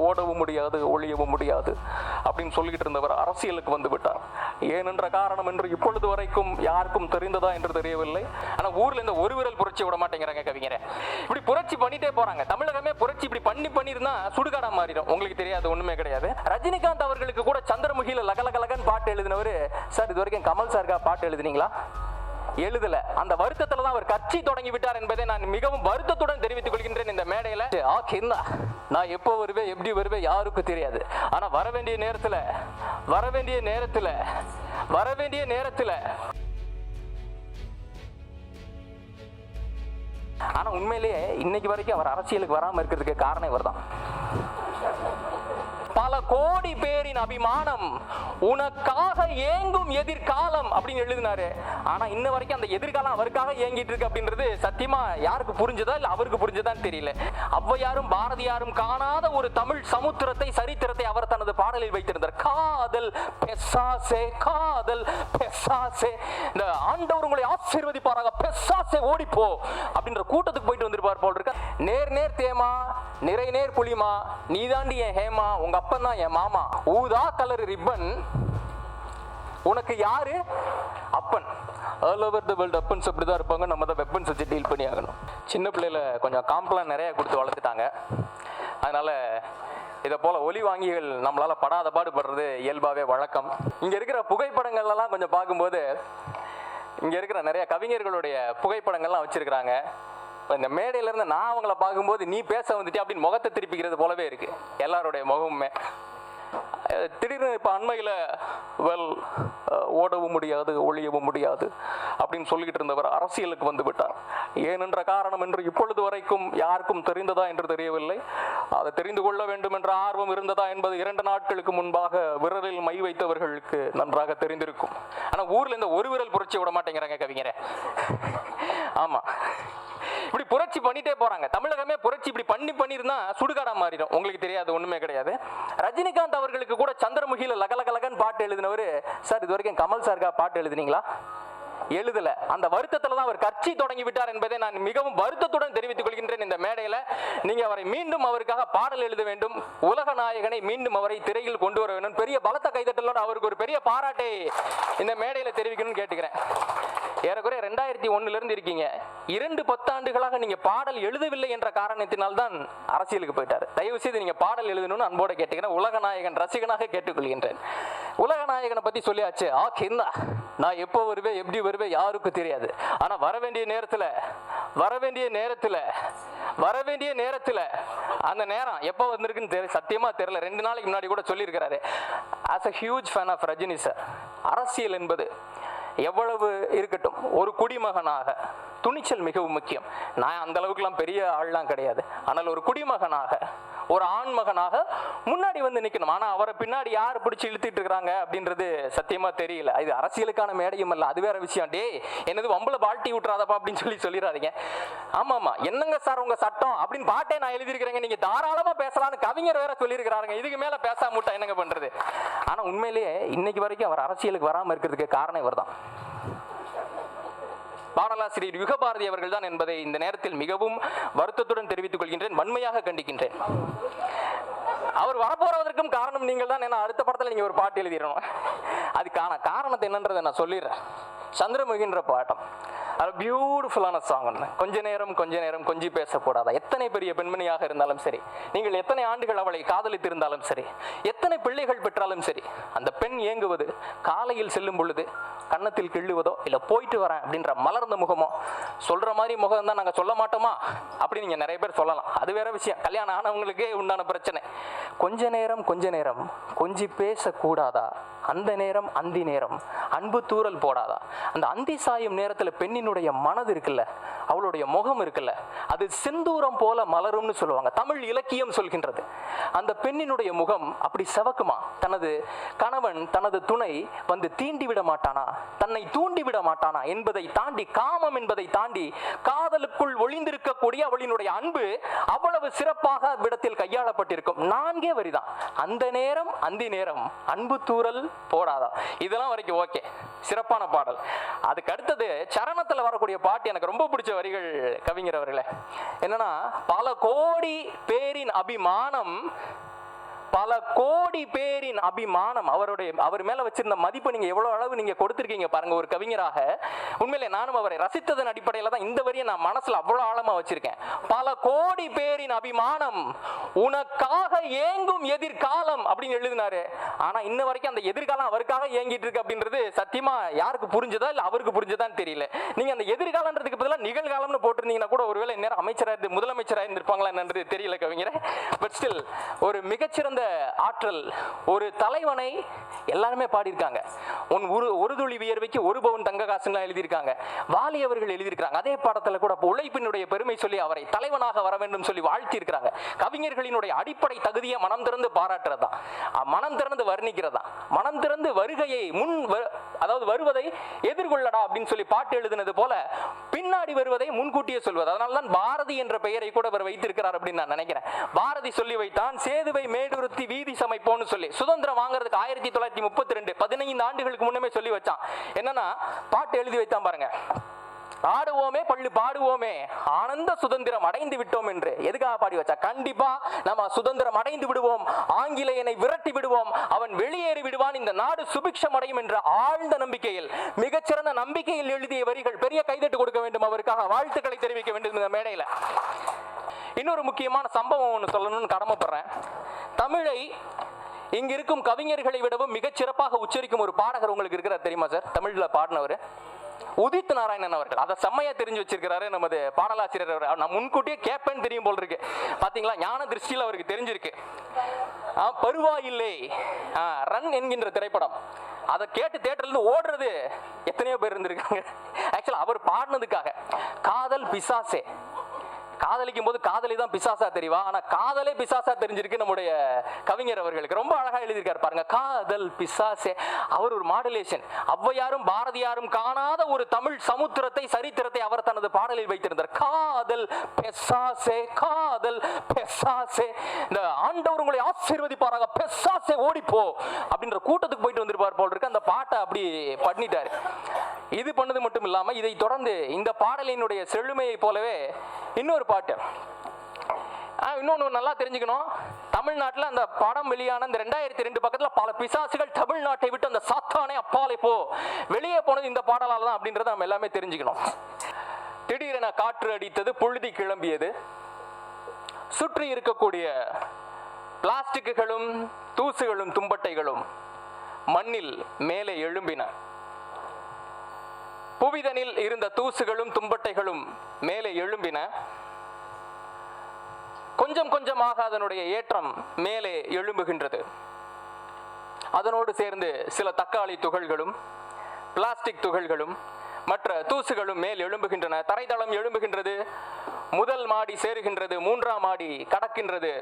ஓடவும் முடியாது, ஒழியவும் முடியாது அப்படின்னு சொல்லிட்டு இருந்தவர் அரசியலுக்கு வந்து விட்டார். ஏனென்ற காரணம் என்று இப்பொழுது வரைக்கும் யாருக்கும் தெரிந்ததா என்று தெரியவில்லை. ஆனா ஊர்ல இந்த ஒரு விரல் புரட்சி விட மாட்டேங்கிறாங்க கவிஞரை. இப்படி புரட்சி பண்ணிட்டே போறாங்க. தமிழகமே புரட்சி இப்படி பண்ணிருந்தா சுடுகாடா மாறிடும். உங்களுக்கு தெரியாது, ஒண்ணுமே கிடையாது. ரஜினிகாந்த் அவர்களுக்கு கூட சந்திரமுகியில லகலகலகன் பாட்டு எழுதினவர் சார் இது வரைக்கும் கமல் சாருக்கா பாட்டு எழுதினீங்களா? எழுதல. அந்த வருத்தத்துல தான் அவர் கட்சி தொடங்கி விட்டார் என்பதை நான் மிகவும் வருத்தத்துடன் தெரிவித்துக் கொள்கின்றேன் இந்த மேடையில. நான் எப்போ வருவேன், எப்படி வருவேன் யாருக்கும் தெரியாது. ஆனா வர வேண்டிய நேரத்துல ஆனா உண்மையிலேயே இன்னைக்கு வரைக்கும் அவர் அரசியலுக்கு வராம இருக்கிறதுக்கு காரணம் இவர் தான். பல கோடி பேரின் அபிமானம், உனக்காக ஏங்கும் எதிர்காலம் அப்படின்னு எழுதினாரு. ஆனா இன்ன வரைக்கும் அந்த எதிர்காலம் அவருக்காக ஏங்கிட்டு இருக்கு அப்படின்றது சத்தியமா யாருக்கு புரிஞ்சதா இல்ல அவருக்கு புரிஞ்சதான்னு தெரியல. ஔவையாரும் பாரதியாரும் காணாத ஒரு தமிழ் சமுத்திரத்தை, சரித்திரத்தை அவர் தனது பாடலில் வைத்திருந்தார். காதல் பெசாசே, காதல் பெசாசே, இந்த ஆண்டவர் உங்களை ஆசீர்வதிப்பாராக, பெசாசே ஓடிப்போ அப்படின்ற கூட்டத்துக்கு போயிட்டு வந்திருப்பார் போல் இருக்க. நேர் நேர் தேமா, நிறை நேர் புலிமா, நீதாண்டி என் ஹேமா, உங்க அப்பன் தான் என் மாமா, ஊதா கலர் ரிப்பன், உனக்கு யாரு அப்பன். All over the world offence அப்படிதான் இருப்பாங்க. நம்ம தான் வெப்பன்ஸ் வச்சு டீல் பண்ணி ஆகணும். சின்ன பிள்ளையில கொஞ்சம் காம்ப்ளான் நிறைய கொடுத்து வளர்த்துட்டாங்க. அதனால இதை போல ஒலி வாங்கிகள் நம்மளால படாத பாடுபடுறது இயல்பாவே வழக்கம். இங்க இருக்கிற புகைப்படங்கள்லாம் கொஞ்சம் பார்க்கும்போது இங்க இருக்கிற நிறைய கவிஞர்களுடைய புகைப்படங்கள்லாம் வச்சிருக்கிறாங்க. இந்த மேடையில இருந்து நான் அவங்கள பார்க்கும்போது நீ பேச வந்துட்டு அப்படின்னு முகத்தை திருப்பிக்கிறது போலவே இருக்கு எல்லாருடைய முகமுமே. திடீர்னு இப்போ அண்மையில் ஓடவும் முடியாது, ஒழியவும் முடியாது அப்படின்னு சொல்லிட்டு இருந்தவர் அரசியலுக்கு வந்து விட்டார். ஏனென்ற காரணம் என்று இப்பொழுது வரைக்கும் யாருக்கும் தெரிந்ததா என்று தெரியவில்லை. அதை தெரிந்து கொள்ள வேண்டும் என்ற ஆர்வம் இருந்ததா என்பது 2 நாட்களுக்கு முன்பாக விரலில் மை வைத்தவர்களுக்கு நன்றாக தெரிந்திருக்கும். ஆனால் ஊர்ல இந்த ஒரு விரல் புரட்சி விட மாட்டேங்கிறாங்க கவிஞரை. ஆமா, இப்படி புரட்சி பண்ணிட்டே போறாங்க. தமிழகமே புரட்சி இப்படி பண்ணிருந்தா சுடுகாடா மாறிடும். உங்களுக்கு தெரியாது, ஒண்ணுமே கிடையாது. ரஜினிகாந்த் அவர்களுக்கு கூட சந்திரமுகியில லகலகலகன் பாட்டு எழுதினவர் சார் இது வரைக்கும் கமல் சாருக்கா பாட்டு எழுதினீங்களா? எழுதல. அந்த வருத்தத்துல தான் அவர் கட்சி தொடங்கி விட்டார் என்பதை நான் மிகவும் வருத்தத்துடன் தெரிவித்துக் கொள்கின்றேன் இந்த மேடையில. நீங்க அவரை மீண்டும் அவருக்காக பாடல் எழுத வேண்டும். உலக நாயகனை மீண்டும் அவரை திரையில் கொண்டு வர வேண்டும். பெரிய பலத்த கைதட்டலோட அவருக்கு ஒரு பெரிய பாராட்டை இந்த மேடையில தெரிவிக்கணும்னு கேட்டுக்கிறேன். ஏறக்குறைய 2001 இருந்து இருக்கீங்க. 2 பத்தாண்டுகளாக நீங்க பாடல் எழுதவில்லை என்ற காரணத்தினால் தான் அரசியலுக்கு போயிட்டாரு. தயவு செய்து நீங்க பாடல் எழுதணும்னு அன்போட கேட்டுக்கிறேன். உலக நாயகன் ரசிகனாக கேட்டுக்கொள்கின்றேன். உலக நாயகனை பத்தி சொல்லியாச்சு. நான் எப்போ வருவேன், எப்படி வருவேன் யாருக்கும் தெரியாது. ஆனா வர வேண்டிய நேரத்துல அந்த நேரம் எப்போ வந்திருக்குன்னு சத்தியமா தெரியல. 2 நாளைக்கு முன்னாடி கூட சொல்லியிருக்கிறாரு. as a huge fan of Rajini sir, அரசியல் என்பது எவ்வளவு இருக்கட்டும், ஒரு குடிமகனாக துணிச்சல் மிகவும் முக்கியம். நான் அந்த அளவுக்குலாம் பெரிய ஆள்லாம் கிடையாது. ஆனால் ஒரு குடிமகனாக, ஒரு ஆண்மகனாக முன்னாடி வந்து நிற்கணும். ஆனால் அவரை பின்னாடி யார் பிடிச்சி இழுத்துட்டு இருக்கிறாங்க அப்படின்றது சத்தியமா தெரியல. இது அரசியலுக்கான மேடையும் இல்லை, அது வேற விஷயம். டே என்னது வம்புல பால்ட்டி விட்டுறாதப்பா அப்படின்னு சொல்லிடாதீங்க. ஆமாமா, என்னங்க சார் உங்க சட்டம் அப்படின்னு பாட்டே நான் எழுதியிருக்கிறேங்க, நீங்க தாராளமா பேசலாம்னு கவிஞர் வேற சொல்லியிருக்கிறாங்க. இதுக்கு மேல பேசாம விட்டா என்னங்க பண்றது? ஆனா உண்மையிலேயே இன்னைக்கு வரைக்கும் அவர் அரசியலுக்கு வராம இருக்கிறதுக்கு காரணம் இவர் தான். பாடலாசிரியர் யுகபாரதி அவர்கள் தான் என்பதை இந்த நேரத்தில் மிகவும் வருத்தத்துடன் தெரிவித்துக் கொள்கின்றேன், வன்மையாக கண்டிக்கின்றேன். அவர் வரப்போறதற்கும் காரணம் நீங்கள் தான். ஏன்னா அடுத்த படத்தில் நீங்க ஒரு பாட்டு எழுதிடணும். அதுக்கான காரணத்தை என்னன்றதை நான் சொல்லிடுறேன். சந்திரமுகின்ற பாட்டம் அது பியூட்டிஃபுல்லான சாங். கொஞ்ச நேரம் கொஞ்சி பேசக்கூடாதா? எத்தனை பெரிய பெண்மணியாக இருந்தாலும் சரி, நீங்கள் எத்தனை ஆண்டுகள் அவளை காதலித்திருந்தாலும் சரி, எத்தனை பிள்ளைகள் பெற்றாலும் சரி, அந்த பெண் ஏங்குவது காலையில் செல்லும் பொழுது கன்னத்தில் கிள்ளுவதோ இல்ல போயிட்டு வரேன் அப்படின்ற மலர்ந்த முகமோ, சொல்ற மாதிரி முகம் தான் நாங்க சொல்ல மாட்டோமா அப்படின்னு நீங்க நிறைய பேர் சொல்லலாம். அது வேற விஷயம், கல்யாணம் ஆனவங்களுக்கே உண்டான பிரச்சனை. கொஞ்ச நேரம் கொஞ்சி பேசக்கூடாதா? அந்த நேரம் அந்தி நேரம் அன்பு தூரல் போடாதா? அந்த அந்தி சாயும் நேரத்துல பெண்ணினுடைய மனது இருக்குல்ல, அவளுடைய முகம் இருக்குல்ல, அது செந்தூரம் போல மலரும்னு சொல்லுவாங்க. தமிழ் இலக்கியம் சொல்கின்றது. அந்த பெண்ணினுடைய முகம் அப்படி செவக்குமா? தனது கணவன், தனது துணை வந்து தீண்டி விட மாட்டானா, தன்னை தூண்டி விட மாட்டானா என்பதை தாண்டி, காமம் என்பதை தாண்டி காதலுக்குள் ஒளிந்திருக்கக்கூடிய அவளினுடைய அன்பு அவ்வளவு சிறப்பாக விடத்தில் கையாளப்பட்டிருக்கும். 4 வரிதான். அந்த நேரம் அந்தி நேரம் அன்பு தூரல் போடாதா, இதெல்லாம் வரைக்கும் ஓகே, சிறப்பான பாடல். அதுக்கு அடுத்தது சரணத்தில் வரக்கூடிய பாட்டு எனக்கு ரொம்ப பிடிச்ச வரிகள் கவிஞர் அவர்களே. என்னன்னா, பல கோடி பேரின் அபிமானம், பல கோடி பேரின் அபிமானம், அவர் மேல வச்சிருந்த மதிப்பு நீங்க எவ்வளவு அளவு நீங்க கொடுத்திருக்கீங்க பாருங்க ஒரு கவிஞராக. உண்மையிலே நானும் அவரை ரசித்ததன் அடிப்படையில் தான் இந்த வரியை நான் மனசுல அவ்வளவு ஆழமா வச்சிருக்கேன். பல கோடி பேரின் அபிமானம், உனக்காக ஏங்கும் எதிர்காலம் அப்படின்னு எழுதினாரு. ஆனா இன்ன வரைக்கும் அந்த எதிர்காலம் அவருக்காக ஏங்கிட்டு இருக்கு அப்படின்றது சத்தியமா யாருக்கு புரிஞ்சதா இல்ல அவருக்கு புரிஞ்சதான்னு தெரியல. நீங்க அந்த எதிர்காலம்ன்றதுக்கு பதிலாக நிகழ்காலம்னு போட்டிருந்தீங்கன்னா கூட ஒருவேளை நேரம் அமைச்சராக முதலமைச்சராக இருந்திருப்பாங்களா என்னன்றது தெரியல கவிஞரே. பட் ஸ்டில் ஒரு மிகச்சிறந்த ஆற்றல், ஒரு தலைவனை எல்லாருமே பாடியிருக்காங்க. ஒரு துளி வியர்வைக்கு ஒரு பவுன் தங்க காசுன்னு எழுதியிருக்காங்க. வாலி அவர்கள் எழுதியிருக்காங்க. அதே பாடத்தில் கூட உழைப்பினுடைய பெருமை சொல்லி அவரை தலைவனாக வர வேண்டும் சொல்லி வாழ்த்தி இருக்கிறாங்க. கவிஞர்களினுடைய அடிப்படை தகுதியை மனம் திறந்து பாராட்டுறதா, மனம் திறந்து வர்ணிக்கிறதா, மனம் திறந்து வருகையை அதாவது வருவதை எதிர்கொள்ளடா அப்படின்னு சொல்லி பாட்டு எழுதினது போல பின்னாடி வருவதை முன்கூட்டியே சொல்வது. அதனால்தான் பாரதி என்ற பெயரை கூட அவர் வைத்திருக்கிறார் அப்படின்னு நான் நினைக்கிறேன். பாரதி சொல்லி வைத்தான், சேதுவை மேடுறுத்தி வீதி சமைப்போன்னு சொல்லி. சுதந்திரம் வாங்குறதுக்கு 1932 15 ஆண்டுகளுக்கு முன்னமே சொல்லி வச்சான். என்னன்னா பாட்டு எழுதி வைத்தான் பாருங்க, ஆடுவோமே பள்ளு பாடுவோமே ஆனந்த சுதந்திரம் அடைந்து விட்டோம் என்று. எதுக்காக பாடி வச்சா? கண்டிப்பா நம்ம சுதந்திரம் அடைந்து விடுவோம், ஆங்கிலேயனை விரட்டி விடுவோம், அவன் வெளியேறி விடுவான், இந்த நாடு சுபிக்ஷம் அடையும் என்ற ஆழ்ந்த நம்பிக்கையில், மிகச்சிறந்த நம்பிக்கையில் எழுதிய வரிகள். பெரிய கைதட்டு கொடுக்க வேண்டும் அவருக்காக, வாழ்த்துக்களை தெரிவிக்க வேண்டும் இந்த மேடையில். இன்னொரு முக்கியமான சம்பவம் ஒன்று சொல்லணும்னு கடமைப்படுறேன். தமிழை இங்க இருக்கும் கவிஞர்களை விடவும் மிகச்சிறப்பாக உச்சரிக்கும் ஒரு பாடகர் உங்களுக்கு இருக்கிறார் தெரியுமா சார்? தமிழ்ல பாடினவர் உதித் நாராயணன் அவர்கள். அதை செம்மையா தெரிஞ்சு வச்சிருக்கிறாரு நமது பாடலாசிரியர். நான் முன்கூட்டியே கேட்பேன்னு தெரியும் போல் இருக்கு. பாத்தீங்களா, ஞான திருஷ்டியில் அவருக்கு தெரிஞ்சிருக்கு. பருவாயில்லை ரன் என்கின்ற திரைப்படம், அதை கேட்டு தியேட்டர்ல இருந்து ஓடுறது எத்தனையோ பேர் இருந்திருக்காங்க. ஆக்சுவலா அவர் பாடினதுக்காக காதல் பிசாசே, காதலிக்கும் போது காதலி தான் பிசாசா தெரிவா, ஆனா காதலே பிசாசா தெரிஞ்சிருக்கு நம்முடைய கவிஞர் அவர்களுக்கு. ரொம்ப அழகா எழுதியிருக்காரு பாருங்க, காதல் பிசாசே. அவர் ஒரு மாடுலேஷன், ஔவையாரும் பாரதியாரும் காணாத ஒரு தமிழ் சமுத்திரத்தை, சரித்திரத்தை அவர் தனது பாடலில் வைத்திருந்தார். காதல் பெசாசே, காதல் பெசாசே, இந்த ஆண்டவர் உங்களை ஆசீர்வதிப்பாராக, பெசாசே ஓடிப்போ அப்படின்ற கூட்டத்துக்கு போயிட்டு வந்திருப்பார் போல் இருக்கு. அந்த பாட்டை அப்படி பண்ணிட்டாரு. இது பண்ணது மட்டும் இல்லாம இதை தொடர்ந்து இந்த பாடலினுடைய செழுமையை போலவே இன்னொரு பாட்டு, இன்னொன்னு நல்லா தெரிஞ்சுக்கணும். தமிழ்நாட்டில் அந்த படம் வெளியான இந்த 2002 பக்கத்தில் பல பிசாசுகள் தமிழ்நாட்டை விட்டு அந்த சாத்தானே அப்பாலே போ வெளியே போனது இந்த பாடலால் தான் அப்படின்றத நம்ம எல்லாமே தெரிஞ்சுக்கணும். திடீரென காற்று அடித்தது, புழுதி கிளம்பியது, சுற்றி இருக்கக்கூடிய பிளாஸ்டிக்குகளும் தூசுகளும் தும்பட்டைகளும் மண்ணில் மேலே எழும்பின. புவிதனில் இருந்த தூசுகளும் தும்பட்டைகளும் மேலே எழும்பின. கொஞ்சம் கொஞ்சமாக அதனுடைய ஏற்றம் மேலே எழும்புகின்றது. அதனோடு சேர்ந்து சில தக்காளி துகள்களும் பிளாஸ்டிக் துகள்களும் மற்ற தூசுகளும் மேல் எழும்புகின்றன. தரைதளம் எழும்புகின்றது, முதல் மாடி சேருகின்றது, 3ஆம் மாடி கடக்கின்றது,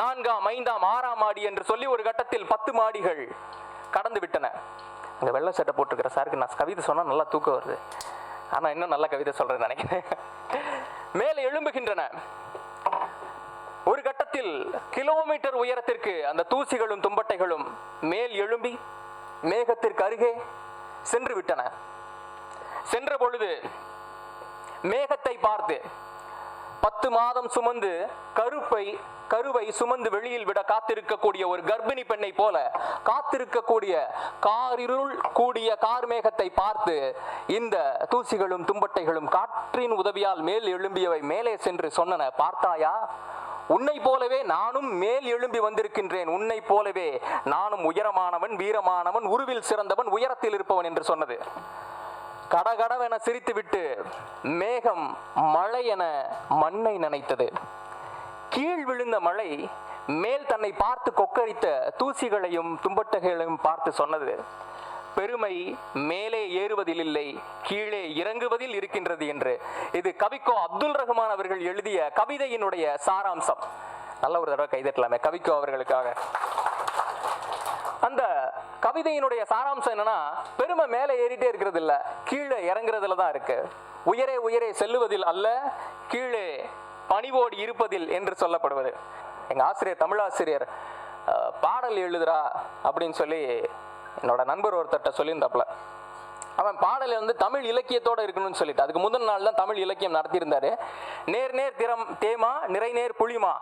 4ஆம் 5ஆம் 6ஆம் மாடி என்று சொல்லி ஒரு கட்டத்தில் 10 மாடிகள் கடந்து விட்டன. அங்கே வெள்ளை சட்டை போட்டுக்கிற சாருக்கு நான் கவிதை சொன்னால் நல்லா தூக்கம் வருது, ஆனால் இன்னும் நல்ல கவிதை சொல்றேன்னு நினைக்கிறேன். மேலே எழும்புகின்றன. ஒரு கட்டத்தில் கிலோமீட்டர் உயரத்திற்கு அந்த தூசிகளும் தும்பட்டைகளும் மேல் எழும்பி மேகத்திற்கு அருகே சென்று விட்டன. சென்ற பொழுது மேகத்தை பார்த்து 10 மாதம் சுமந்து கருவை சுமந்து வெளியில் விட காத்திருக்கக்கூடிய ஒரு கர்ப்பிணி பெண்ணை போல காத்திருக்கக்கூடிய காரிருள் கூடிய கார்மேகத்தை பார்த்து இந்த தூசிகளும் தும்பட்டைகளும் காற்றின் உதவியால் மேல் எழும்பியவை மேலே சென்று சொன்னன, பார்த்தாயா, உன்னை போலவே நானும் மேல் எழும்பி வந்திருக்கின்றேன், உன்னை போலவே நானும் உயரமானவன், வீரமானவன், உருவில் சிறந்தவன், உயரத்தில் இருப்பவன் என்று சொன்னது. கடகடவென சிரித்துவிட்டு மேகம் மழை என மண்ணை நனைத்தது. கீழ் விழுந்த மழை மேல் தன்னை பார்த்து கொக்கரித்த தூசிகளையும் தும்பட்டைகளையும் பார்த்து சொன்னது, பெருமை மேலே ஏறுவதில் இல்லை, கீழே இறங்குவதில் இருக்கின்றது என்று. இது கவிக்கோ அப்துல் ரஹ்மான் அவர்கள் எழுதிய கவிதையினுடைய சாராம்சம். நல்ல ஒரு தடவை கைதட்டலாமே கவிக்கோ அவர்களுக்காக. அந்த கவிதையினுடைய சாராம்சம் என்னன்னா, பெருமை மேலே ஏறிட்டே இருக்கிறது இல்ல, கீழே இறங்குறதுல தான் இருக்கு. உயரே உயரே செல்லுவதில் அல்ல, கீழே பணிவோடு இருப்பதில் என்று சொல்லப்படுவது. எங்க ஆசிரியர், தமிழாசிரியர் பாடல் எழுதுறா அப்படின்னு சொல்லி என்னோட நண்பர் ஒருத்தர்கிட்ட சொல்லியிருந்தாப்புல. அவன் பாடல் வந்து தமிழ் இலக்கியத்தோடு இருக்கணும்னு சொல்லிட்டு அதுக்கு முதல் நாள் தான் தமிழ் இலக்கியம் நடத்தியிருந்தாரு. நேர் நேர் தேமா நிறை நேர் புளிமா,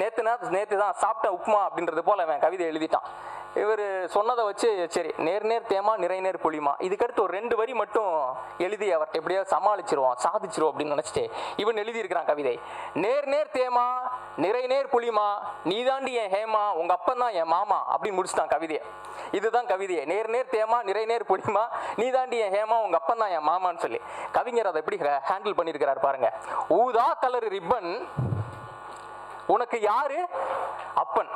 நேற்று தான் சாப்பிட்ட உப்புமா அப்படின்றது போல அவன் கவிதை எழுதிட்டான். இவர் சொன்னதை வச்சு சரி நேர் நேர் தேமா நிறை நேர் புளிமா, இதுக்கடுத்து ஒரு 2 வரி மட்டும் எழுதி அவர்கிட்ட எப்படியாவது சமாளிச்சிருவோம் சாதிச்சிருவோம் அப்படின்னு நினச்சிட்டு இவன் எழுதியிருக்கிறான் கவிதை. நேர் நேர் தேமா நிறை நேர் புளிமா, நீதாண்டி என் ஹேமா உங்க அப்பன் தான் என் மாமா அப்படின்னு முடிச்சுட்டான் கவிதையை. இதுதான் கவிதையை. நேர் நேர் தேமா நிறை நேர் புளிமா, நீதாண்டி என் ஹேமா உங்க அப்பன் தான் என் மாமான்னு சொல்லி கவிஞர் அதை எப்படி ஹேண்டில் பண்ணியிருக்கிறார் பாருங்க. ஊதா கலர் ரிப்பன் உனக்கு யாரு அப்பன்,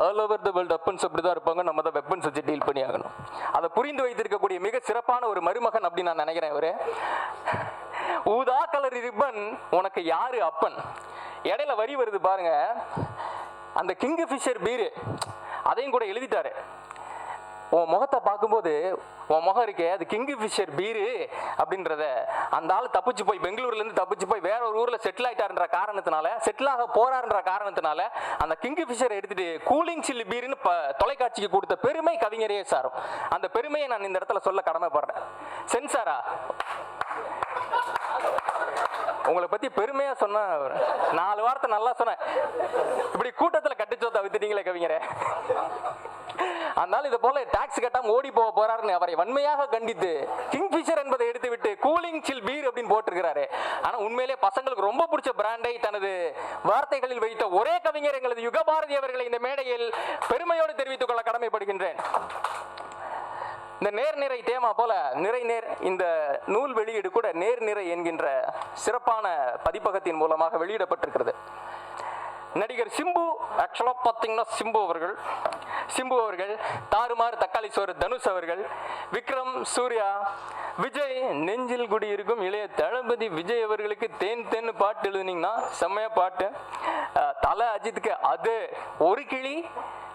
all over the world offence அப்படிதான் இருப்பாங்க, நம்ம தான் வெப்பன்ஸ் வச்சு டீல் பண்ணி ஆகணும். அதை புரிந்து வைத்திருக்கக்கூடிய மிக சிறப்பான ஒரு மருமகன் அப்படின்னு நான் நினைக்கிறேன் இவரு. ஊதா கலர் ரிப்பன் உனக்கு யாரு அப்பன். இடையில வரி வருது பாருங்க, அந்த கிங் ஃபிஷர் பீரு அதையும் கூட எழுதிட்டாரு. உன் முகத்தை பார்க்கும்போது உன் முகம் இருக்கே அது கிங் ஃபிஷர் பீரு அப்படின்றத அந்த ஆள் தப்பிச்சு போய் பெங்களூர்லேருந்து தப்பிச்சு போய் வேற ஒரு ஊரில் செட்டில் ஆகிட்டாருன்ற காரணத்தினால, செட்டில் ஆக போறாருன்ற காரணத்தினால அந்த கிங் ஃபிஷரை எடுத்துட்டு கூலிங் சில்லி பீருன்னு தொலைக்காட்சிக்கு கொடுத்த பெருமை கவிஞரே சாரும். அந்த பெருமையை நான் இந்த இடத்துல சொல்ல கடமைப்படுறேன். சென்சாரா உங்களை பத்தி பெருமையா சொன்ன 4 வார்த்தை நல்லா சொன்னேன், இப்படி கூட்டத்தில் கட்டுச்சோத்தை வித்துட்டீங்களே கவிஞரே. அதனால இதை போல டாக்ஸ் கட்டாம ஓடி போக போறாருன்னு அவரை வன்மையாக கண்டித்து கிங்ஃபிஷர் என்பதை எடுத்து விட்டு கூலிங் சில் பீர் அப்படின்னு போட்டிருக்கிறாரு. ஆனா உண்மையிலே பசங்களுக்கு ரொம்ப பிடிச்ச பிராண்டை தனது வார்த்தைகளில் வைத்த ஒரே கவிஞர் எங்களது யுகபாரதி அவர்களை இந்த மேடையில் பெருமையோடு தெரிவித்துக் கொள்ள கடமைப்படுகின்றேன். இந்த நேர்நிறை தேமா போல நிறை நேர் இந்த நூல் வெளியீடு கூட நேர்நிறை என்கின்ற சிறப்பான பதிப்பகத்தின் மூலமாக வெளியிடப்பட்டிருக்கிறது. நடிகர் சிம்பு ஆக்சுவலா பார்த்தீங்கன்னா சிம்பு அவர்கள் தாறுமாறு தக்காளி சோறு தனுஷ் அவர்கள், விக்ரம், சூர்யா, விஜய், நெஞ்சில் குடி இருக்கும் இளைய தளபதி விஜய் அவர்களுக்கு தேன் தேன்னு பாட்டு எழுதுனீங்கன்னா செம்மையா பாட்டு. தல அஜித்துக்கு அது ஒரு கிளி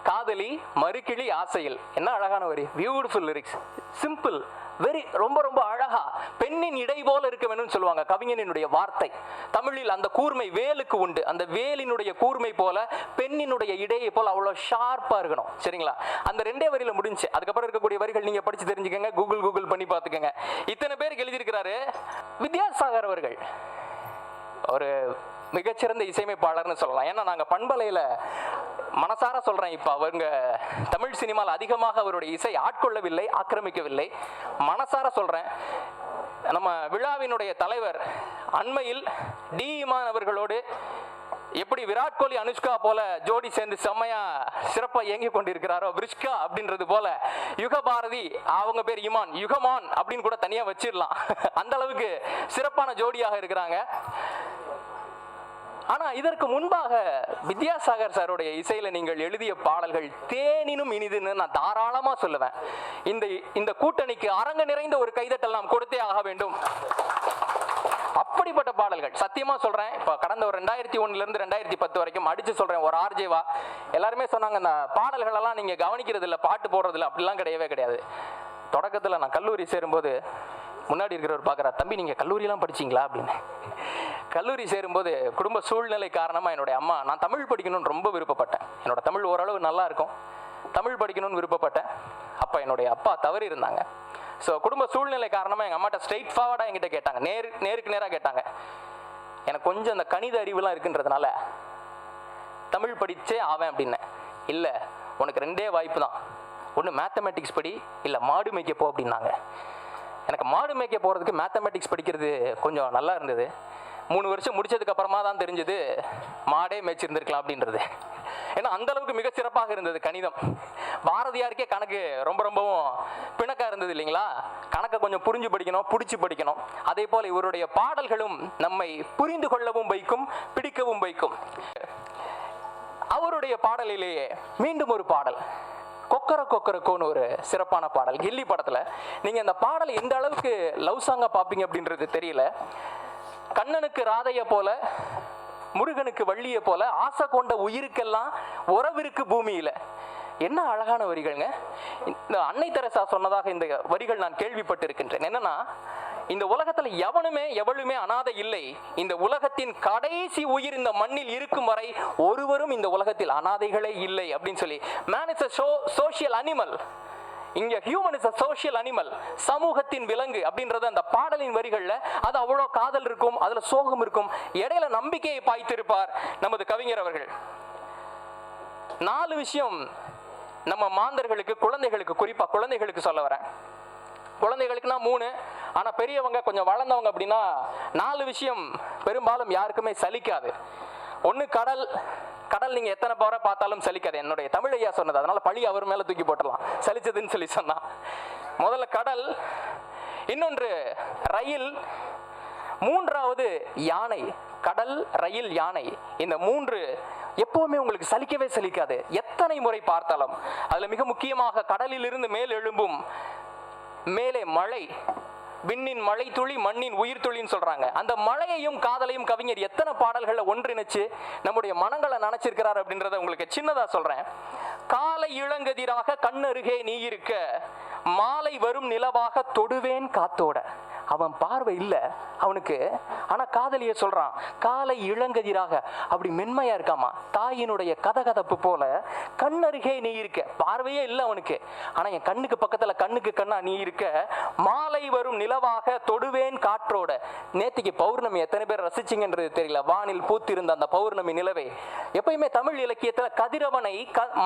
காதலி மறுக்கிளி ஆசையில், என்ன அழகான வரி, பியூட்டிஃபுல் லிரிக்ஸ், சிம்பிள், வெரி ரொம்ப ரொம்ப அழகா பெண்ணின் இடை போல இருக்க வேணும்னு சொல்லுவாங்க கவிஞனினுடைய வார்த்தை. தமிழில் அந்த கூர்மை வேலுக்கு உண்டு. அந்த வேலினுடைய கூர்மை போல பெண்ணினுடைய இடையை போல அவ்வளவு ஷார்ப்பா இருக்கணும். சரிங்களா? அந்த 2 வரியில முடிஞ்சு. அதுக்கப்புறம் இருக்கக்கூடிய வரிகள் நீங்க படிச்சு தெரிஞ்சுக்கங்க, கூகுள் பண்ணி பார்த்துக்கங்க. இத்தனை பேருக்கு எழுதியிருக்கிறாரு வித்யாசாகர் அவர்கள். ஒரு மிகச்சிறந்த இசையமைப்பாளர்னு சொல்லலாம். ஏன்னா நாங்கள் பண்பலையில் மனசார சொல்கிறேன், இப்போ அவங்க தமிழ் சினிமாவில் அதிகமாக அவருடைய இசை ஆட்கொள்ளவில்லை, ஆக்கிரமிக்கவில்லை. மனசார சொல்கிறேன், நம்ம விழாவினுடைய தலைவர் அண்மையில் டி இமான் அவர்களோடு எப்படி விராட் கோலி அனுஷ்கா போல ஜோடி சேர்ந்து செம்மையா சிறப்பா இயங்கி கொண்டிருக்கிறாரோ, பிரிஷ்கா அப்படின்றது போல யுகபாரதி, அவங்க பேர் இமான், யுகமான் அப்படின்னு கூட தனியா வச்சிடலாம். அந்த அளவுக்கு சிறப்பான ஜோடியாக இருக்கிறாங்க. ஆனா இதற்கு முன்பாக வித்யாசாகர் சாருடைய இசையில நீங்கள் எழுதிய பாடல்கள் தேனினும் இனிதுன்னு நான் தாராளமா சொல்லுவேன். இந்த கூட்டணிக்கு அரங்க நிறைந்த ஒரு கைதட்டல் நாம் கொடுத்தே ஆக வேண்டும். அப்படிப்பட்ட பாடல்கள் சத்தியமா சொல்றேன். இப்ப கடந்த ஒரு 2001 இருந்து 2010 வரைக்கும் அடிச்சு சொல்றேன், ஒரு ஆர்ஜேவா எல்லாருமே சொன்னாங்க இந்த பாடல்கள் எல்லாம் நீங்க கவனிக்கிறது இல்லை, பாட்டு போடுறது இல்லை, அப்படிலாம் கிடையவே கிடையாது. தொடக்கத்துல நான் கல்லூரி சேரும்போது முன்னாடி இருக்கிறவர் பார்க்குறார், தம்பி நீங்கள் கல்லூரியெல்லாம் படிச்சிங்களா அப்படின்னு. கல்லூரி சேரும்போது குடும்ப சூழ்நிலை காரணமாக என்னுடைய அம்மா, நான் தமிழ் படிக்கணும்னு ரொம்ப விருப்பப்பட்டேன். என்னோட தமிழ் ஓரளவு நல்லா இருக்கும், தமிழ் படிக்கணும்னு விருப்பப்பட்டேன். அப்போ என்னுடைய அப்பா தவறி இருந்தாங்க. ஸோ குடும்ப சூழ்நிலை காரணமாக எங்கள் அம்மாட்ட ஸ்ட்ரெயிட் ஃபார்வர்டாக என்கிட்ட கேட்டாங்க, நேருக்கு நேராக கேட்டாங்க. எனக்கு கொஞ்சம் அந்த கணித அறிவுலாம் இருக்குன்றதுனால தமிழ் படித்தே ஆவேன் அப்படின்னு. இல்லை, உனக்கு 2 வாய்ப்பு தான், ஒன்று மேத்தமெட்டிக்ஸ் படி, இல்லை மாடு மேய்க்க போ அப்படின்னாங்க. எனக்கு மாடு மேய்க்க போகிறதுக்கு மேத்தமெட்டிக்ஸ் படிக்கிறது கொஞ்சம் நல்லா இருந்தது. 3 வருஷம் முடிச்சதுக்கு அப்புறமா தான் தெரிஞ்சது மாடே மேய்ச்சிருந்துருக்கலாம் அப்படின்றது. ஏன்னா அந்த அளவுக்கு மிக சிறப்பாக இருந்தது கணிதம். பாரதியாருக்கே கணக்கு ரொம்பவும் பிணக்கா இருந்தது இல்லைங்களா? கணக்கை கொஞ்சம் புரிஞ்சு படிக்கணும், பிடிச்சி படிக்கணும். அதே போல இவருடைய பாடல்களும் நம்மை புரிந்து கொள்ளவும் வைக்கும், பிடிக்கவும் வைக்கும். அவருடைய பாடலிலேயே மீண்டும் ஒரு பாடல், கொக்கரக்கோன்னு ஒரு சிறப்பான பாடல், கில்லி படத்துல. நீங்க இந்த பாடலை எந்த அளவுக்கு லவ் சாங்கா பாப்பீங்க அப்படின்றது தெரியல. கண்ணனுக்கு ராதைய போல, முருகனுக்கு வள்ளிய போல, ஆசை கொண்ட உயிருக்கெல்லாம் உறவிற்கு பூமியில. என்ன அழகான வரிகள்ங்க. இந்த அன்னை தெரசா சொன்னதாக இந்த வரிகள் நான் கேள்விப்பட்டிருக்கின்றேன். என்னன்னா, இந்த உலகத்துல எவளுமே அனாதை இல்லை. இந்த உலகத்தின் கடைசி உயிர் இந்த மண்ணில் இருக்கும் வரை ஒருவரும் இந்த உலகத்தில் அனாதைகளே இல்லை அப்படின்னு சொல்லி, man is a social animal. இங்க human is a social animal, சமூகத்தின் விலங்கு அப்படின்றது அந்த பாடலின் வரிகள்ல அது அவ்வளோ காதல் இருக்கும், அதுல சோகம் இருக்கும், இடையில நம்பிக்கையை பாய்த்திருப்பார் நமது கவிஞர் அவர்கள். 4 விஷயம் நம்ம மாந்தர்களுக்கு, குழந்தைகளுக்கு, குறிப்பா குழந்தைகளுக்கு சொல்ல வரேன். குழந்தைகளுக்குனா 3, ஆனா பெரியவங்க கொஞ்சம் வளர்ந்தவங்க அப்படின்னா 4 விஷயம் பெரும்பாலும் யாருக்குமே சலிக்காது. ஒன்று கடல். கடல் நீங்க எத்தனை பவரை பார்த்தாலும் சலிக்காது. என்னுடைய தமிழ் ஐயா சொன்னது, அதனால பழி அவர் மேல தூக்கி போட்டலாம், சலிச்சதுன்னு சொல்லி சொன்னா. முதல்ல கடல், இன்னொன்று ரயில், 3வது யானை. கடல், ரயில், யானை, இந்த 3 எப்பவுமே உங்களுக்கு சலிக்கவே சலிக்காது, எத்தனை முறை பார்த்தாலும். அதுல மிக முக்கியமாக கடலில் இருந்து மேல் எழும்பும் மேலே மழை, விண்ணின் மழை துளி மண்ணின் உயிர் துளின்னு சொல்றாங்க. அந்த மழையையும் காதலையும் கவிஞர் எத்தனை பாடல்களை ஒன்றிணைச்சு நம்முடைய மனங்களை நினைச்சிருக்கிறார் அப்படின்றத உங்களுக்கு சின்னதா சொல்றேன். காலை இளங்கதிராக கண்ணருகே நீ இருக்க, மாலை வரும் நிலவாக தொடுவேன் காத்தோட. அவன் பார்வை இல்லை அவனுக்கு, ஆனா காதலிய சொல்றான். காலை இளங்கதிராக, அப்படி மென்மையா இருக்காமா, தாயினுடைய கதகதப்பு போல கண்ணருகே நீ இருக்க. பார்வையே இல்லை அவனுக்கு, ஆனா என் கண்ணுக்கு பக்கத்துல கண்ணுக்கு கண்ணா நீ இருக்க. மாலை வரும் நிலவாக தொடுவேன் காற்றோட. நேத்திக்கு பௌர்ணமி எத்தனை பேர் ரசிச்சிங்கன்றது தெரியல. வானில் பூத்திருந்த அந்த பௌர்ணமி நிலவே. எப்பயுமே தமிழ் இலக்கியத்துல கதிரவனை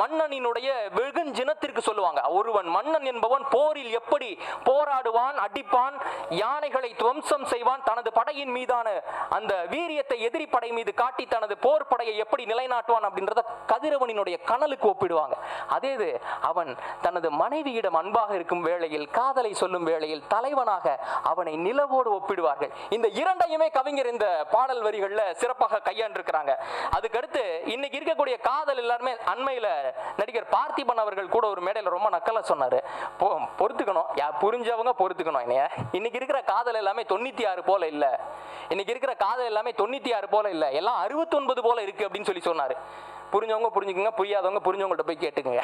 மன்னனினுடைய வெகுஞ்சினத்திற்கு சொல்லுவாங்க. ஒருவன் மன்னன் என்பவன் போரில் எப்படி போராடுவான், அடிப்பான், யானைகளை துவம்சம் செய்வான், தனது படையின் மீதான அந்த வீரியத்தை எதிரி படை மீது காட்டி தனது போர் படையை எப்படி நிலைநாட்டுவான் அப்படின்றத கதிரவனினுடைய கனலுக்கு ஒப்பிடுவாங்க. அதே அவன் தனது மனைவியிடம் அன்பாக இருக்கும் வேளையில், காதலை சொல்லும் வேளையில் தலைவனாக அவனை நிலவோடு ஒப்பிடுவார்கள். இந்த 2ஐயுமே கவிஞர் இந்த பாடல் வரிகள்ல சிறப்பாக கையாண்டிருக்கிறாங்க. அதுக்கடுத்து இன்னைக்கு இருக்கக்கூடிய காதல் எல்லாருமே, அண்மையில நடிகர் பார்த்திபன் அவர்கள் கூட ஒரு மேடையில் ரொம்ப நக்கலா சொன்னாரு, பொறுத்துக்கணும், புரிஞ்சவங்க பொறுத்துக்கணும். இன்னைக்கு இருக்கிற காதல் எல்லாமே 96 போல இல்ல, இன்னைக்கு இருக்கிற காதல் எல்லாமே 96 போல இல்ல, எல்லாம் 69 போல இருக்கு அப்படின்னு சொல்லி சொன்னாரு. புரிஞ்சவங்க புரிஞ்சுக்கங்க, புரியாதவங்க புரிஞ்சவங்கள்ட்ட போய் கேட்டுக்கங்க.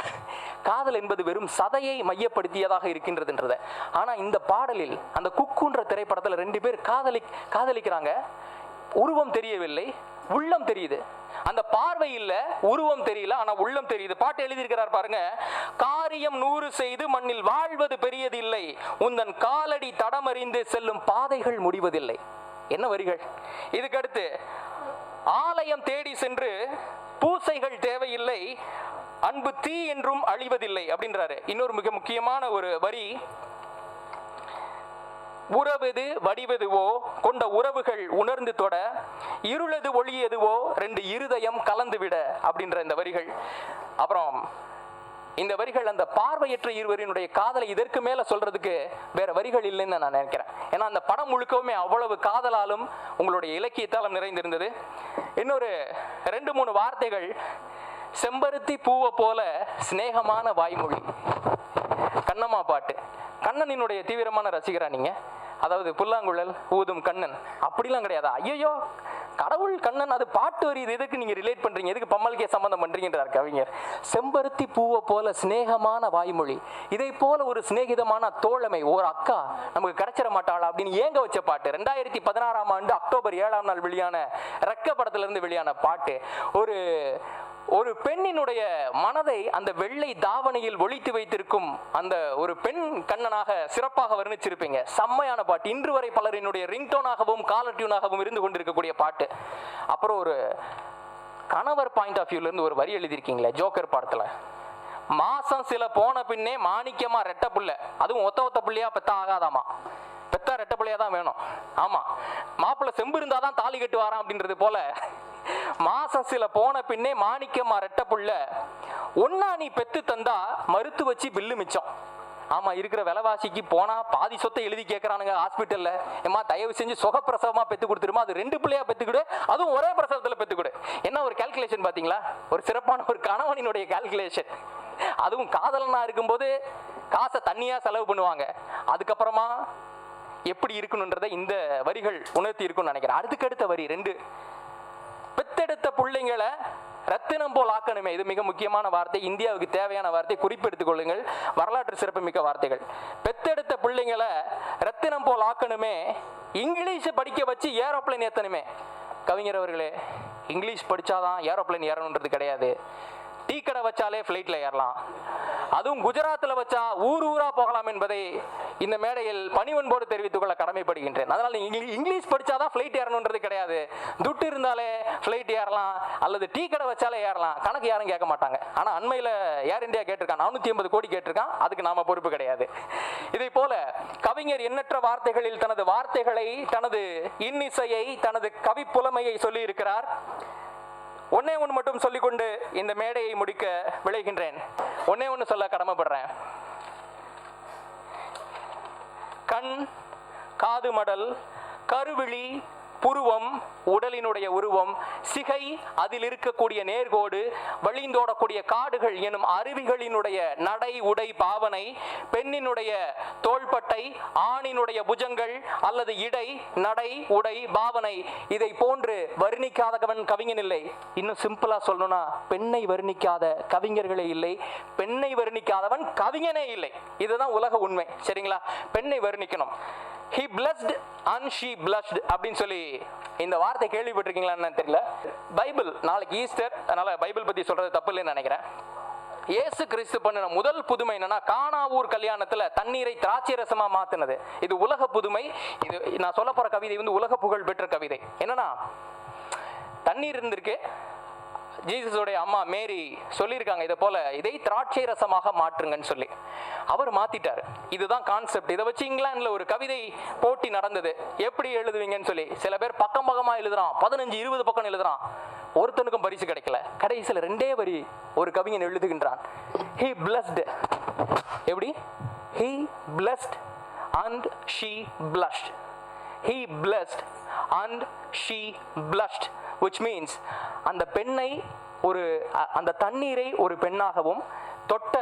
காதல் என்பது வெறும் சதையை மையப்படுத்தியதாக இருக்கின்றதுன்றத. ஆனா இந்த பாடலில் அந்த குக்குன்ற திரைப்படத்தில் 2 பேர் காதலிக்கிறாங்க. உருவம் தெரியவில்லை, உள்ளம் தெரியுது. அந்த பார்வை இல்ல, உருவம் தெரியல, ஆனா உள்ளம் தெரியுது. பாட்டு எழுதியிருக்கிறார் பாருங்க. காரியம் 100 செய்து மண்ணில் வாழ்வது பெரியது இல்லை, உந்தன் காலடி தடமறிந்து செல்லும் பாதைகள் முடிவதில்லை. என்ன வரிகள்! இதுக்கடுத்து ஆலயம் தேடி சென்று பூசைகள் தேவையில்லை, அன்பு தீ என்றும் அழிவதில்லை அப்படின்றாரு. இன்னொரு மிக முக்கியமான ஒரு வரி, உறவது வடிவதுவோ கொண்ட உறவுகள் உணர்ந்து தொட, இருளது ஒளியதுவோ 2 இருதயம் கலந்து விட அப்படின்ற இந்த வரிகள். அப்புறம் இந்த வரிகள் அந்த பார்வையற்ற இருவரினுடைய காதலை இதற்கு மேல சொல்றதுக்கு வேற வரிகள் இல்லைன்னு நான் நினைக்கிறேன். ஏன்னா அந்த படம் முழுக்கவுமே அவ்வளவு காதலாலும் உங்களுடைய இலக்கியத்தாலும் நிறைந்திருந்தது. இன்னொரு 2-3 வார்த்தைகள். செம்பருத்தி பூவை போல சிநேகமான வாய்மொழி. கண்ணம்மா பாட்டு. கண்ணனினுடைய தீவிரமான ரசிகரா நீங்க? அதாவது புல்லாங்குழல் ஊதும் கண்ணன் அப்படிலாம் கிடையாதா? ஐயோ, கடவுள் கண்ணன், அது பாட்டு வரி, இது எதுக்கு நீங்க ரிலேட் பண்றீங்க, எதுக்கு பம்மல்கே சம்பந்தம் பண்றீங்கன்றார் கவிஞர். செம்பருத்தி பூவை போல சிநேகமான வாய்மொழி, இதை போல ஒரு சிநேகிதமான தோழமை ஒரு அக்கா நமக்கு கிடைச்சிட மாட்டாளா அப்படின்னு ஏங்க வச்ச பாட்டு. 2016ஆம் ஆண்டு அக்டோபர் 7ஆம் நாள் வெளியான ரெக்க படத்திலிருந்து வெளியான பாட்டு. ஒரு பெண்ணினுடைய மனதை அந்த வெள்ளை தாவணியில் ஒளித்து வைத்திருக்கும் அந்த ஒரு பெண் கண்ணனாக சிறப்பாக வர்ணிச்சிருப்பீங்க. செம்மையான பாட்டு. இன்று வரை பலரினுடைய ரிங்டோனாகவும் காலர் டியூனாகவும் இருந்து கொண்டிருக்கக்கூடிய பாட்டு. அப்புறம் ஒரு கணவர் பாயிண்ட் ஆஃப் வியூல இருந்து ஒரு வரி எழுதியிருக்கீங்களே ஜோக்கர் படத்துல, மாசம் சில போன பின்னே மாணிக்கமா ரெட்ட புள்ள, அதுவும் ஒத்த புள்ளையா பெத்தா ஆகாதாமா, பெத்தா ரெட்ட பிள்ளையா தான் வேணும். ஆமா, மாப்பிள்ள செம்பு இருந்தாதான் தாலி கட்டு வாரான் அப்படின்றது போல, மாசம் சில போன பின்னே மாணிக்கமா ரெட்ட புள்ள, ஒன்னா நீ பெத்து தந்தா மறுத்து வச்சு பில்லு மிச்சம். ஆமா, இருக்கிற விலைவாசிக்கு போனா பாதி சொத்தை எழுதி கேட்கறானுங்க ஹாஸ்பிட்டல்ல. ஏமா தயவு செஞ்சு சுகப்பிரசவமா பெத்து கொடுத்துருமா, அது 2 பிள்ளையா பெத்துக்கிடு, அதுவும் ஒரே பிரசவத்துல பெத்துக்கிடு. என்ன ஒரு கால்குலேஷன் பாத்தீங்களா? ஒரு சிறப்பான ஒரு கணவனினுடைய கால்குலேஷன். அதுவும் காதலனா இருக்கும்போது காசை தண்ணியா செலவு பண்ணுவாங்க, அதுக்கப்புறமா எப்படி இருக்கணும்ன்றதை இந்த வரிகள் உணர்த்தி இருக்கும்னு நினைக்கிறேன். அதுக்கடுத்த வரி 2, பெத்தெடுத்த பிள்ளைங்களை ரத்தினம் போல் ஆக்கணுமே, இது மிக முக்கியமான வார்த்தை, இந்தியாவுக்கு தேவையான வார்த்தை, குறிப்பெடுத்துக் கொள்ளுங்கள், வரலாற்று சிறப்பு மிக்க வார்த்தைகள். பெத்தெடுத்த பிள்ளைங்களை ரத்தினம் போல் ஆக்கணுமே, இங்கிலீஷை படிக்க வச்சு ஏரோப்ளைன் ஏற்றணுமே. கவிஞர் அவர்களே, இங்கிலீஷ் படித்தாதான் ஏரோப்ளைன் ஏறணுன்றது கிடையாது. டீ கடை வச்சாலே ஃப்ளைட்டில் ஏறலாம், அதுவும் குஜராத்தில் வச்சா ஊர் ஊரா போகலாம் என்பதை இந்த மேடையில் பணிவன்போடு தெரிவித்துக் கொள்ள கடமைப்படுகின்றேன். அதனால் இங்கிலீஷ் படித்தாதான் ஃப்ளைட் ஏறணுன்றது கிடையாது. துட்டு இருந்தாலே ஃப்ளைட் ஏறலாம், அல்லது டீ கடை வச்சாலே ஏறலாம். கணக்கு யாரும் கேட்க மாட்டாங்க. ஆனால் அண்மையில் ஏர் இந்தியா கேட்டிருக்கான், 450 கோடி கேட்டிருக்கான். அதுக்கு நாம பொறுப்பு கிடையாது. இதை போல கவிஞர் எண்ணற்ற வார்த்தைகளில் தனது வார்த்தைகளை, தனது இன்னிசையை, தனது கவி புலமையை சொல்லி இருக்கிறார். ஒன்னே ஒன்று மட்டும் சொல்லிக்கொண்டு இந்த மேடையை முடிக்க விளைகின்றேன். ஒன்னே ஒன்று சொல்ல கடமைப்படுறேன். கண், காது மடல், கருவிழி, புருவம், உடலினுடைய உருவம், சிகை, அதில் இருக்கக்கூடிய நேர்கோடு, வழிந்தோடக்கூடிய காடுகள் எனும் அருவிகளினுடைய நடை, உடை, பாவனை, பெண்ணினுடைய தோள்பட்டை, ஆணினுடைய புஜங்கள் அல்லது இடை, நடை, உடை, பாவனை, இதை போன்று வர்ணிக்காதவன் கவிஞன் இல்லை. இன்னும் சிம்பிளா சொல்லணும்னா, பெண்ணை வர்ணிக்காத கவிஞர்களே இல்லை, பெண்ணை வர்ணிக்காதவன் கவிஞனே இல்லை. இதுதான் உலக உண்மை. சரிங்களா? பெண்ணை வர்ணிக்கணும். He blessed and she blushed அப்படின்னு சொல்லி இந்த வார்த்தை கேள்விப்பட்டிருக்கீங்களான்னு தெரியல. பைபிள், நாளைக்கு ஈஸ்டர், அதனால பைபிள் பத்தி சொல்றது தப்பு இல்லைன்னு நினைக்கிறேன். இயேசு கிறிஸ்து பண்ணின முதல் புதுமை என்னன்னா, கானாவூர் கல்யாணத்துல தண்ணீரை திராட்சை ரசமா மாத்தினது. இது உலக புதுமை. இது நான் சொல்ல போற கவிதை உலக புகழ் பெற்ற கவிதை. என்னன்னா, தண்ணீர் இருந்திருக்கு, ஜீசஸோடைய அம்மா மேரி சொல்லியிருக்காங்க, இதை போல இதை திராட்சை ரசமாக மாற்றுங்கன்னு சொல்லி. அவர் மாத்திட்டார். இதுதான் கான்செப்ட். இதை வச்சு இங்கிலாந்துல ஒரு கவிதை போட்டி நடந்தது. எப்படி எழுதுவீங்கன்னு சொல்லி சில பேர் பக்கம் பக்கமா எழுதுறான், 15-20 பக்கம் எழுதுறான். ஒருத்தனுக்கும் பரிசு கிடைக்கல. கடைசியில் 2 வரி ஒரு கவிஞன் எழுதுகின்றான். He blessed. எப்படி? He blessed and she blushed. He blessed and she blushed, which means அந்த பெண்ணை அந்த தண்ணீரை ஒரு பெண்ணாகவும், தொட்ட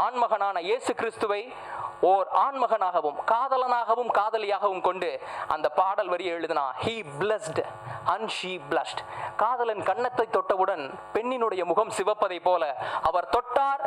ஆண்மகனான இயேசு கிறிஸ்துவை ஓர் ஆண்மகனாகவும், காதலனாகவும், காதலியாகவும் கொண்டு அந்த பாடல் வரியை எழுதினா. He blessed and she blushed. காதலன் கன்னத்தை தொட்டவுடன் பெண்ணினுடைய முகம் சிவப்பதை போல அவர் தொட்டார்,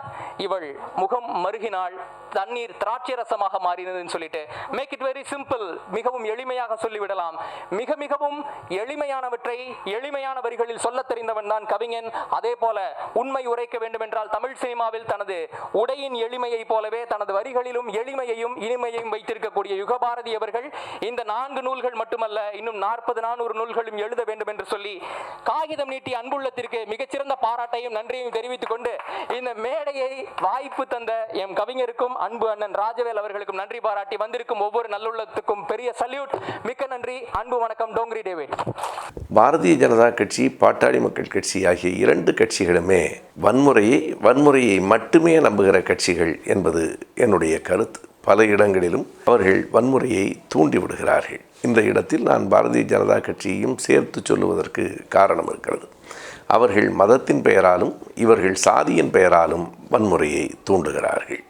இவள் முகம் மருகினாள், தண்ணீர் திராட்சை ரசமாக மாறினதுன்னு சொல்லிட்டு மேக் இட் வெரி சிம்பிள். மிகவும் எளிமையாக சொல்லிவிடலாம். மிக மிகவும் எளிமையானவற்றை எளிமையான வரிகளில் சொல்ல தெரிந்தவன் தான் கவிஞன். அதே போல உண்மை உரைக்க வேண்டும் என்றால் தமிழ் சினிமாவில் தனது உடையின் எளிமையை போலவே தனது வரிகளிலும் எளிமையையும் இனிமையையும் வைத்திருக்கக்கூடிய யுகபாரதி அவர்கள் இந்த 4 நூல்கள் மட்டுமல்ல, இன்னும் 40-400 நூல்களும் எழுத வேண்டும் என்று சொல்லி காகிதம் நீட்டி அன்புள்ளத்திற்கு மிகச்சிறந்த பாராட்டையும் நன்றியையும் தெரிவித்துக் கொண்டு இந்த மேடையை வாய்ப்பு தந்த எம் கவிஞருக்கும் அன்பு அண்ணன் ராஜவேல் அவர்களுக்கும் நன்றி பாராட்டி வந்திருக்கும் ஒவ்வொரு நல்லுள்ளத்துக்கும் பெரிய சல்யூட். மிக்க நன்றி. அன்பு வணக்கம். டோங்கிரி டேவிட். பாரதிய ஜனதா கட்சி, பாட்டாளி மக்கள் கட்சி ஆகிய 2 கட்சிகளுமே வன்முறையை மட்டுமே நம்புகிற கட்சிகள் என்பது என்னுடைய கருத்து. பல இடங்களிலும் அவர்கள் வன்முறையை தூண்டி விடுகிறார்கள். இந்த இடத்தில் நான் பாரதிய ஜனதா கட்சியையும் சேர்த்து சொல்லுவதற்கு காரணம் இருக்கிறது. அவர்கள் மதத்தின் பெயராலும் இவர்கள் சாதியின் பெயராலும் வன்முறையை தூண்டுகிறார்கள்.